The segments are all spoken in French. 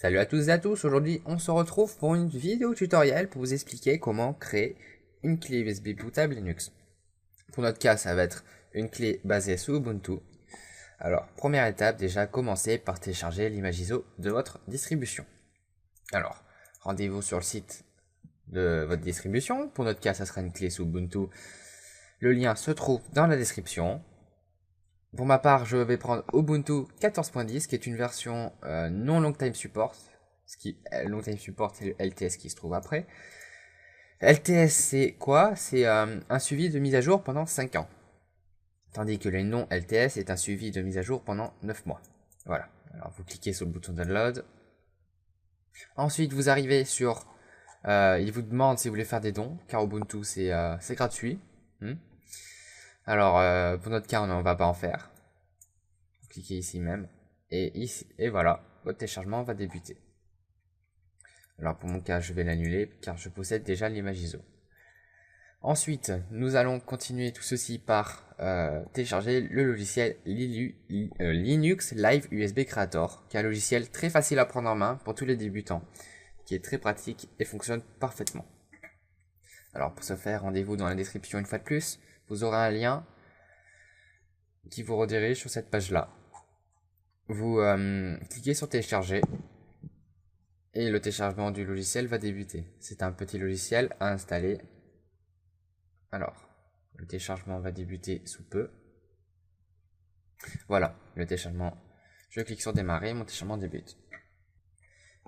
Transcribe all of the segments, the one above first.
Salut à tous et à tous, aujourd'hui on se retrouve pour une vidéo tutoriel pour vous expliquer comment créer une clé USB bootable Linux. Pour notre cas, ça va être une clé basée sous Ubuntu. Alors, première étape, déjà commencez par télécharger l'image ISO de votre distribution. Alors, rendez-vous sur le site de votre distribution. Pour notre cas, ça sera une clé sous Ubuntu. Le lien se trouve dans la description. Pour ma part, je vais prendre Ubuntu 14.10 qui est une version non long time support. Long time support, c'est le LTS qui se trouve après. LTS, c'est quoi? C'est un suivi de mise à jour pendant 5 ans. Tandis que le non LTS est un suivi de mise à jour pendant 9 mois. Voilà. Alors vous cliquez sur le bouton download. Ensuite, vous arrivez sur... il vous demande si vous voulez faire des dons, car Ubuntu c'est gratuit. Alors, pour notre cas, on ne va pas en faire. Vous cliquez ici même. Et voilà, votre téléchargement va débuter. Alors, pour mon cas, je vais l'annuler car je possède déjà l'image ISO. Ensuite, nous allons continuer tout ceci par télécharger le logiciel Linux Live USB Creator, qui est un logiciel très facile à prendre en main pour tous les débutants, qui est très pratique et fonctionne parfaitement. Alors, pour ce faire, rendez-vous dans la description une fois de plus. Vous aurez un lien qui vous redirige sur cette page-là. Vous cliquez sur télécharger et le téléchargement du logiciel va débuter. C'est un petit logiciel à installer. Alors, le téléchargement va débuter sous peu. Voilà, le téléchargement. Je clique sur démarrer, mon téléchargement débute.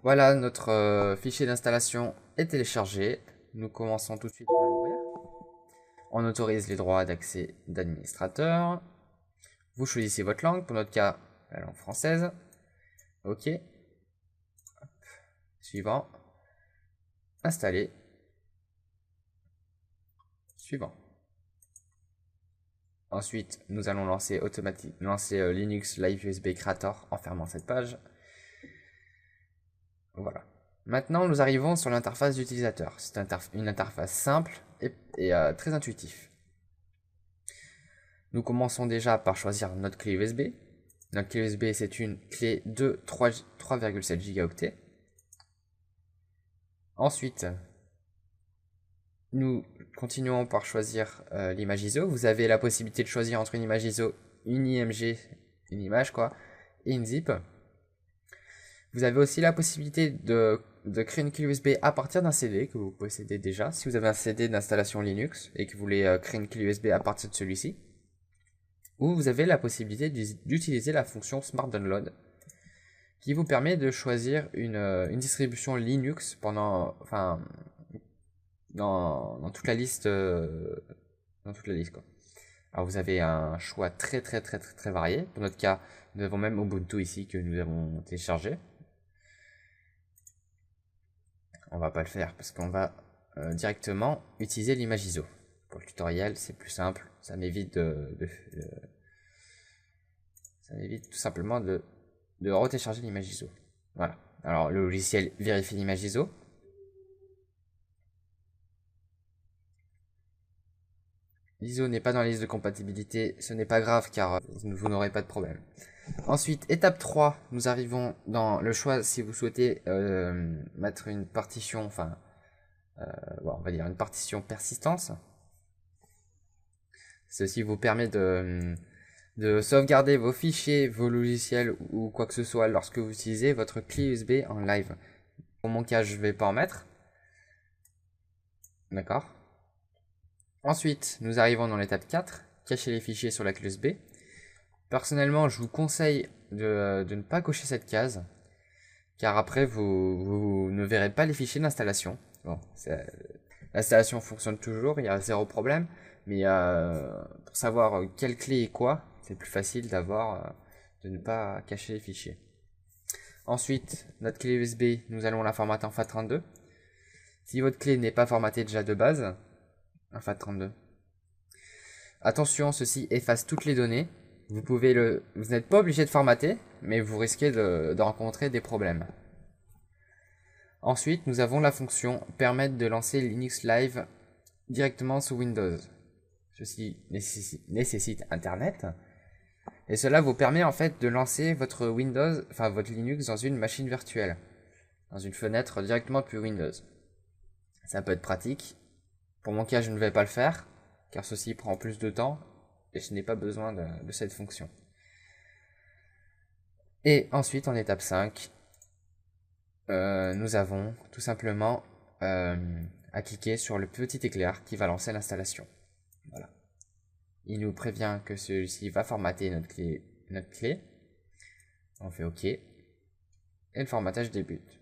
Voilà, notre fichier d'installation est téléchargé. Nous commençons tout de suite par l'ouvrir. On autorise les droits d'accès d'administrateur. Vous choisissez votre langue, pour notre cas, la langue française. OK. Hop. Suivant. Installer. Suivant. Ensuite, nous allons lancer Linux Live USB Creator en fermant cette page. Voilà. Maintenant, nous arrivons sur l'interface d'utilisateur. C'est une interface simple et très intuitive. Nous commençons déjà par choisir notre clé USB. Notre clé USB, c'est une clé de 3,7 Go. Ensuite, nous continuons par choisir l'image ISO. Vous avez la possibilité de choisir entre une image ISO, une IMG, une image quoi, et une zip. Vous avez aussi la possibilité de créer une clé USB à partir d'un CD que vous possédez déjà. Si vous avez un CD d'installation Linux et que vous voulez créer une clé USB à partir de celui-ci. Ou vous avez la possibilité d'utiliser la fonction Smart Download qui vous permet de choisir une distribution Linux dans toute la liste quoi. Alors vous avez un choix très varié. Pour notre cas, nous avons même Ubuntu ici que nous avons téléchargé. On va pas le faire parce qu'on va directement utiliser l'image ISO. Pour le tutoriel, c'est plus simple. Ça m'évite tout simplement de retélécharger l'image ISO. Voilà. Alors le logiciel vérifie l'image ISO. L'ISO n'est pas dans la liste de compatibilité, ce n'est pas grave car vous n'aurez pas de problème. Ensuite, étape 3, nous arrivons dans le choix si vous souhaitez mettre une partition, on va dire une partition persistance. Ceci vous permet de sauvegarder vos fichiers, vos logiciels ou quoi que ce soit lorsque vous utilisez votre clé USB en live. Pour mon cas, je ne vais pas en mettre. D'accord. Ensuite, nous arrivons dans l'étape 4, cacher les fichiers sur la clé USB. Personnellement, je vous conseille de ne pas cocher cette case, car après, vous ne verrez pas les fichiers d'installation. Bon, l'installation fonctionne toujours, il y a zéro problème, mais pour savoir quelle clé est quoi, c'est plus facile de ne pas cacher les fichiers. Ensuite, notre clé USB, nous allons la formater en FAT32. Si votre clé n'est pas formatée déjà de base, en FAT32. Attention, ceci efface toutes les données. Vous n'êtes pas obligé de formater, mais vous risquez de rencontrer des problèmes. Ensuite, nous avons la fonction permettre de lancer Linux Live directement sous Windows. Ceci nécessite Internet. Et cela vous permet en fait de lancer votre Linux dans une machine virtuelle. dans une fenêtre directement depuis Windows. Ça peut être pratique. Pour mon cas, je ne vais pas le faire, car ceci prend plus de temps et je n'ai pas besoin de cette fonction. Et ensuite, en étape 5, nous avons tout simplement à cliquer sur le petit éclair qui va lancer l'installation. Voilà. Il nous prévient que celui-ci va formater notre clé. On fait OK. Et le formatage débute.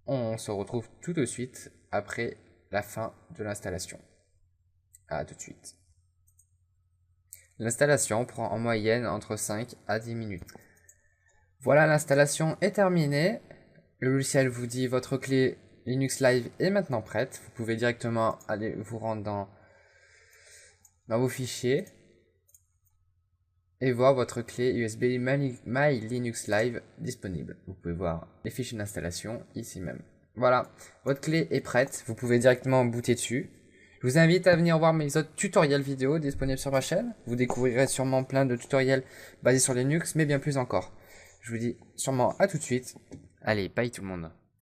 On se retrouve tout de suite après la fin de l'installation. À tout de suite. L'installation prend en moyenne entre 5 à 10 minutes. Voilà, l'installation est terminée. Le logiciel vous dit votre clé Linux Live est maintenant prête. Vous pouvez directement aller vous rendre dans vos fichiers et voir votre clé USB My Linux Live disponible. Vous pouvez voir les fichiers d'installation ici même. Voilà, votre clé est prête. Vous pouvez directement booter dessus. Je vous invite à venir voir mes autres tutoriels vidéo disponibles sur ma chaîne. Vous découvrirez sûrement plein de tutoriels basés sur Linux, mais bien plus encore. Je vous dis sûrement à tout de suite. Allez, bye tout le monde.